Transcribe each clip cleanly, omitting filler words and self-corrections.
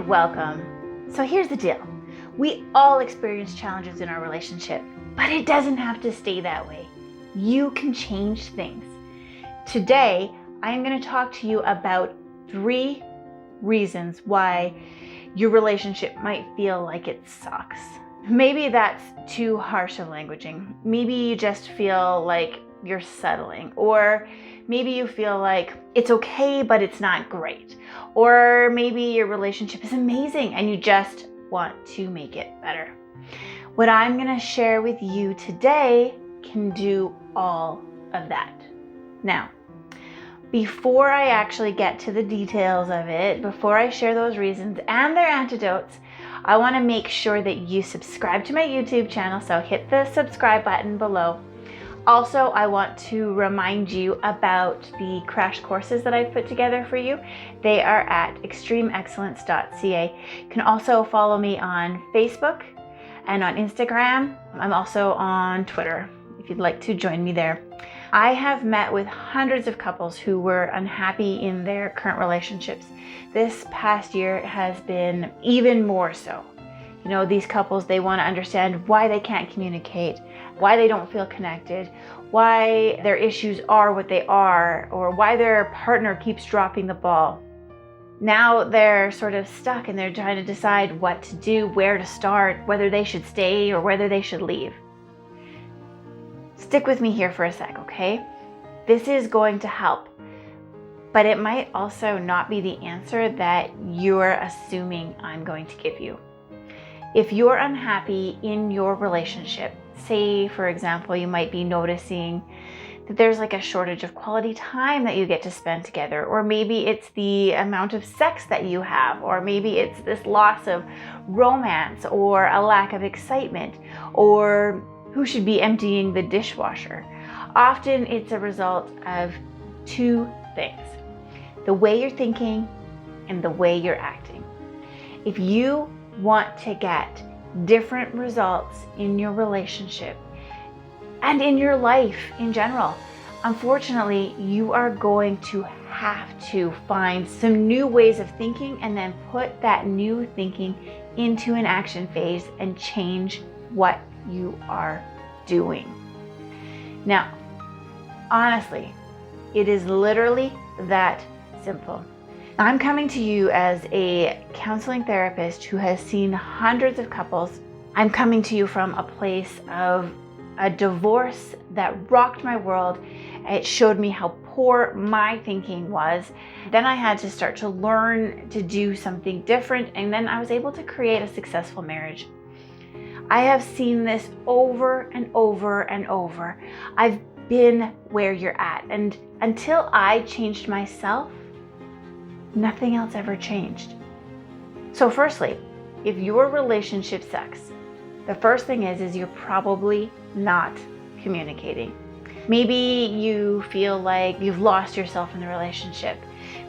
and welcome. So here's the deal. We all experience challenges in our relationship, but it doesn't have to stay that way. You can change things. Today, I'm going to talk to you about 3 reasons why your relationship might feel like it sucks. Maybe that's too harsh of languaging. Maybe you just feel like you're settling, or maybe you feel like it's okay, but it's not great. Or maybe your relationship is amazing and you just want to make it better. What I'm going to share with you today can do all of that. Now, before I actually get to the details of it, before I share those reasons and their antidotes, I want to make sure that you subscribe to my YouTube channel, so hit the subscribe button below. Also, I want to remind you about the crash courses that I've put together for you. They are at extremeexcellence.ca. You can also follow me on Facebook and on Instagram. I'm also on Twitter if you'd like to join me there. I have met with hundreds of couples who were unhappy in their current relationships. This past year has been even more so. You know, these couples, they want to understand why they can't communicate, why they don't feel connected, why their issues are what they are, or why their partner keeps dropping the ball. Now they're sort of stuck and they're trying to decide what to do, where to start, whether they should stay or whether they should leave. Stick with me here for a sec, okay? This is going to help, but it might also not be the answer that you're assuming I'm going to give you. If you're unhappy in your relationship, say, for example, you might be noticing that there's like a shortage of quality time that you get to spend together, or maybe it's the amount of sex that you have, or maybe it's this loss of romance, or a lack of excitement, or who should be emptying the dishwasher. Often it's a result of 2 things: the way you're thinking and the way you're acting. If you want to get different results in your relationship and in your life in general, unfortunately, you are going to have to find some new ways of thinking and then put that new thinking into an action phase and change what you are doing. Now, honestly, it is literally that simple. I'm coming to you as a counseling therapist who has seen hundreds of couples. I'm coming to you from a place of a divorce that rocked my world. It showed me how poor my thinking was. Then I had to start to learn to do something different, and then I was able to create a successful marriage. I have seen this over and over and over. I've been where you're at, and until I changed myself, nothing else ever changed. So firstly, if your relationship sucks, the first thing is you're probably not communicating. Maybe you feel like you've lost yourself in the relationship.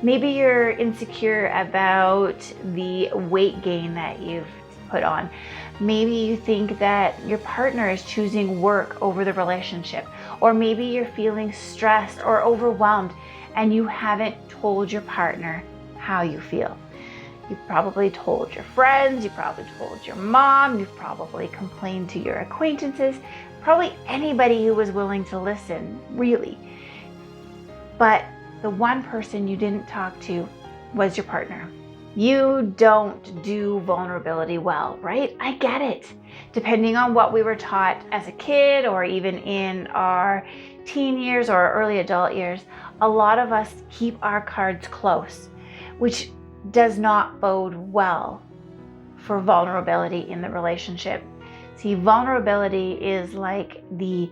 Maybe you're insecure about the weight gain that you've put on. Maybe you think that your partner is choosing work over the relationship. Or maybe you're feeling stressed or overwhelmed and you haven't told your partner how you feel. You've probably told your friends, you've probably told your mom, you've probably complained to your acquaintances, probably anybody who was willing to listen, really. But the one person you didn't talk to was your partner. You don't do vulnerability well, right? I get it. Depending on what we were taught as a kid or even in our teen years or early adult years, a lot of us keep our cards close, which does not bode well for vulnerability in the relationship. See, vulnerability is like the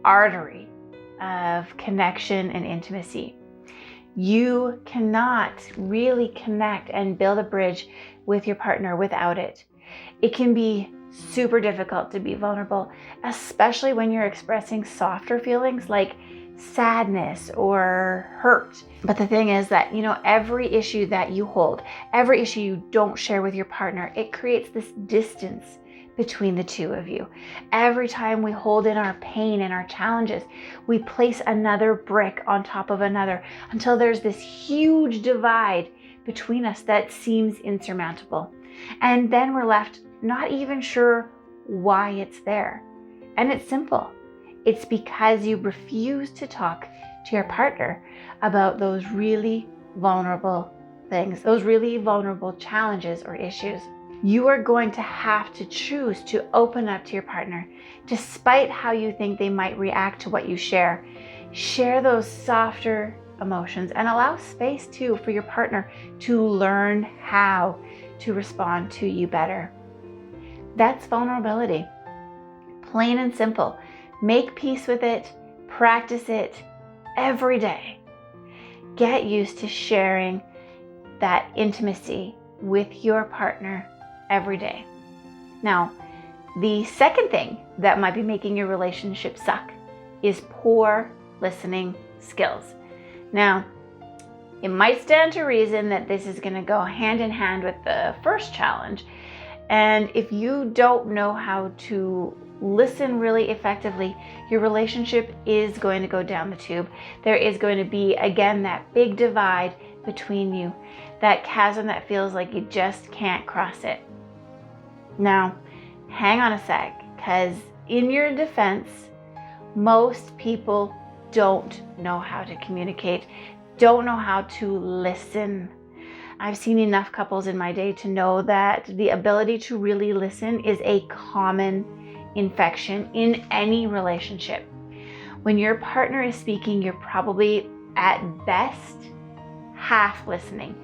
artery of connection and intimacy. You cannot really connect and build a bridge with your partner without it. It can be super difficult to be vulnerable, especially when you're expressing softer feelings like sadness or hurt. But the thing is that, every issue that you hold, every issue you don't share with your partner, it creates this distance between the two of you. Every time we hold in our pain and our challenges, we place another brick on top of another until there's this huge divide between us that seems insurmountable. And then we're left not even sure why it's there. And it's simple. It's because you refuse to talk to your partner about those really vulnerable things, those really vulnerable challenges or issues. You are going to have to choose to open up to your partner, despite how you think they might react to what you share. Share those softer emotions and allow space too for your partner to learn how to respond to you better. That's vulnerability. Plain and simple. Make peace with it, practice it every day. Get used to sharing that intimacy with your partner every day. Now, the second thing that might be making your relationship suck is poor listening skills. Now, it might stand to reason that this is going to go hand in hand with the first challenge. And if you don't know how to listen really effectively, your relationship is going to go down the tube. There is going to be, again, that big divide between you, that chasm that feels like you just can't cross it. Now, hang on a sec, because in your defense, most people don't know how to communicate, don't know how to listen. I've seen enough couples in my day to know that the ability to really listen is a common infection in any relationship. When your partner is speaking, you're probably at best half listening.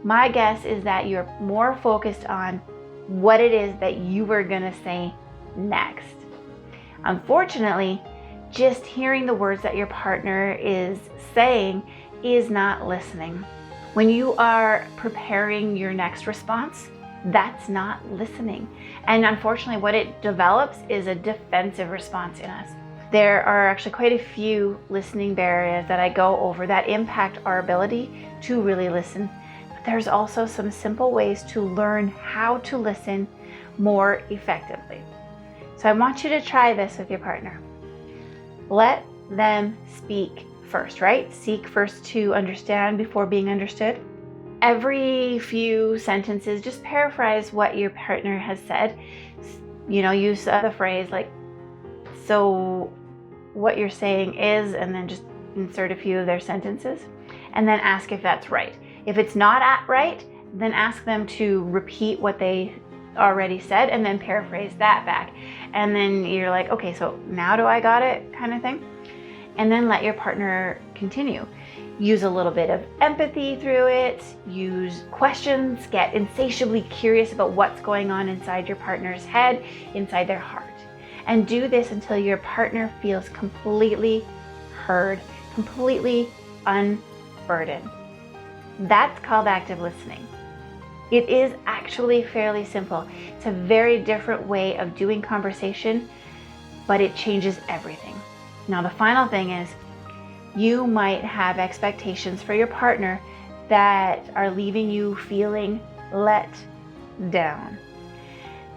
My guess is that you're more focused on what it is that you were going to say next. Unfortunately, just hearing the words that your partner is saying is not listening. When you are preparing your next response, that's not listening. And unfortunately, what it develops is a defensive response in us. There are actually quite a few listening barriers that I go over that impact our ability to really listen. But there's also some simple ways to learn how to listen more effectively. So I want you to try this with your partner. Let them speak first, right? Seek first to understand before being understood. Every few sentences, just paraphrase what your partner has said. Use the phrase like, so what you're saying is, and then just insert a few of their sentences, and then ask if that's right. If it's not right, then ask them to repeat what they already said and then paraphrase that back. And then you're like, okay, so now do I got it, kind of thing. And then let your partner continue. Use a little bit of empathy through it. Use questions. Get insatiably curious about what's going on inside your partner's head, inside their heart. And do this until your partner feels completely heard, completely unburdened. That's called active listening. It is actually fairly simple. It's a very different way of doing conversation, but it changes everything. Now, the final thing is, you might have expectations for your partner that are leaving you feeling let down.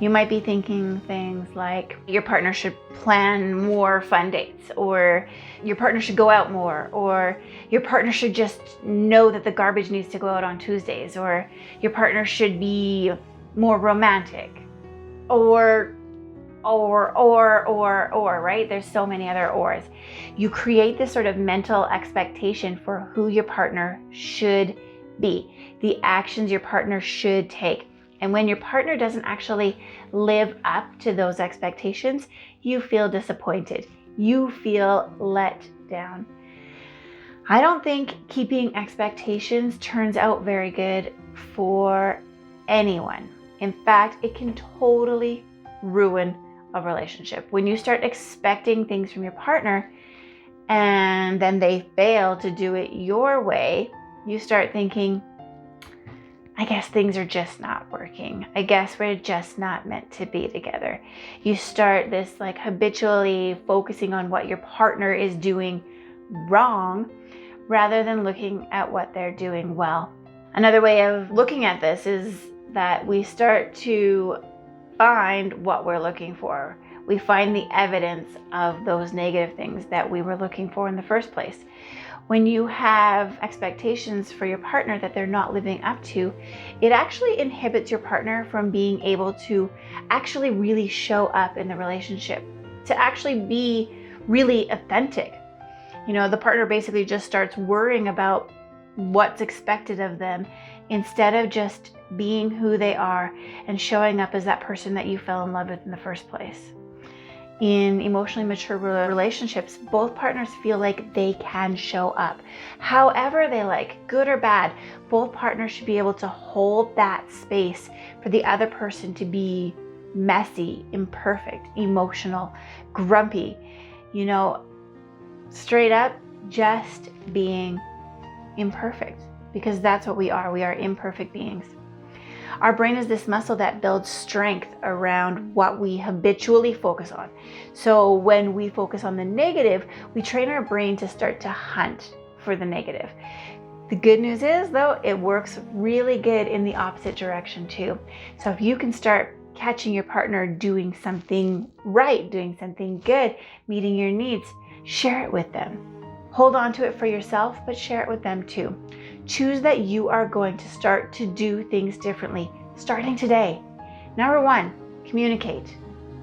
You might be thinking things like your partner should plan more fun dates, or your partner should go out more, or your partner should just know that the garbage needs to go out on Tuesdays, or your partner should be more romantic, or, right? There's so many other ors. You create this sort of mental expectation for who your partner should be, the actions your partner should take. And when your partner doesn't actually live up to those expectations, you feel disappointed. You feel let down. I don't think keeping expectations turns out very good for anyone. In fact, it can totally ruin a relationship. When you start expecting things from your partner and then they fail to do it your way, you start thinking, I guess things are just not working. I guess we're just not meant to be together. You start this habitually focusing on what your partner is doing wrong rather than looking at what they're doing well. Another way of looking at this is that we start to find what we're looking for. We find the evidence of those negative things that we were looking for in the first place. When you have expectations for your partner that they're not living up to, it actually inhibits your partner from being able to actually really show up in the relationship, to actually be really authentic. The partner basically just starts worrying about what's expected of them instead of just being who they are and showing up as that person that you fell in love with in the first place. In emotionally mature relationships, both partners feel like they can show up however they like, good or bad. Both partners should be able to hold that space for the other person to be messy, imperfect, emotional, grumpy, straight up just being imperfect, because that's what we are. We are imperfect beings. Our brain is this muscle that builds strength around what we habitually focus on. So when we focus on the negative, we train our brain to start to hunt for the negative. The good news is, though, it works really good in the opposite direction too. So if you can start catching your partner doing something right, doing something good, meeting your needs, share it with them. Hold on to it for yourself, but share it with them too. Choose that you are going to start to do things differently, starting today. Number 1, communicate.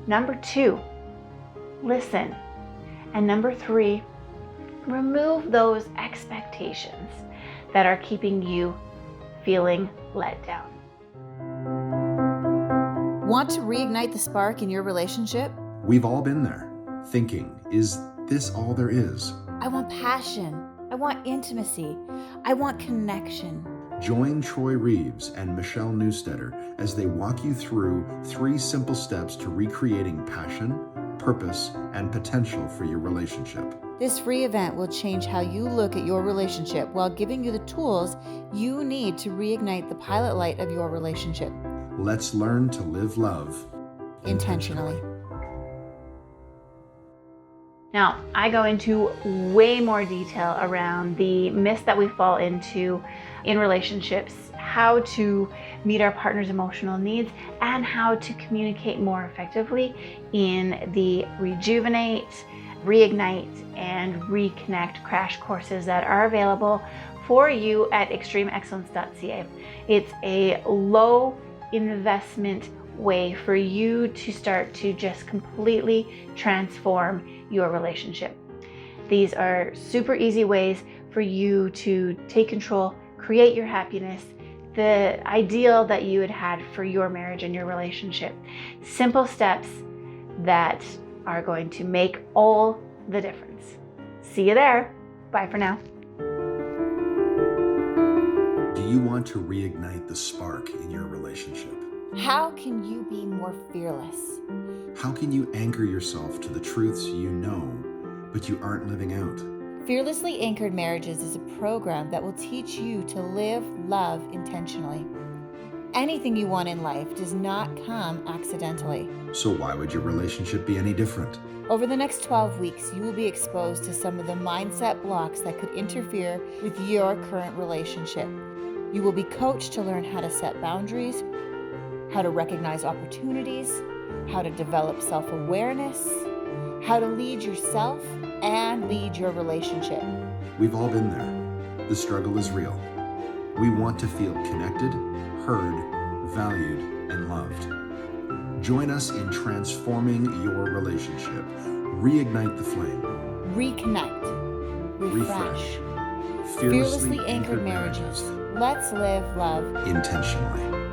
Number 2, listen. And number 3, remove those expectations that are keeping you feeling let down. Want to reignite the spark in your relationship? We've all been there, thinking, is this all there is? I want passion. I want intimacy. I want connection. Join Troy Reeves and Michelle Newstetter as they walk you through 3 simple steps to recreating passion, purpose, and potential for your relationship. This free event will change how you look at your relationship while giving you the tools you need to reignite the pilot light of your relationship. Let's learn to live love intentionally. Now, I go into way more detail around the myths that we fall into in relationships, how to meet our partner's emotional needs, and how to communicate more effectively in the Rejuvenate, Reignite, and Reconnect crash courses that are available for you at extremeexcellence.ca. It's a low investment way for you to start to just completely transform your relationship. These are super easy ways for you to take control, create your happiness, the ideal that you had for your marriage and your relationship. Simple steps that are going to make all the difference. See you there. Bye for now. Do you want to reignite the spark in your relationship? How can you be more fearless? How can you anchor yourself to the truths you know, but you aren't living out? Fearlessly Anchored Marriages is a program that will teach you to live love intentionally. Anything you want in life does not come accidentally. So why would your relationship be any different? Over the next 12 weeks, you will be exposed to some of the mindset blocks that could interfere with your current relationship. You will be coached to learn how to set boundaries, how to recognize opportunities, how to develop self-awareness, how to lead yourself and lead your relationship. We've all been there. The struggle is real. We want to feel connected, heard, valued, and loved. Join us in transforming your relationship. Reignite the flame. Reconnect. Refresh. Fearlessly Anchored Marriages. Let's live love intentionally.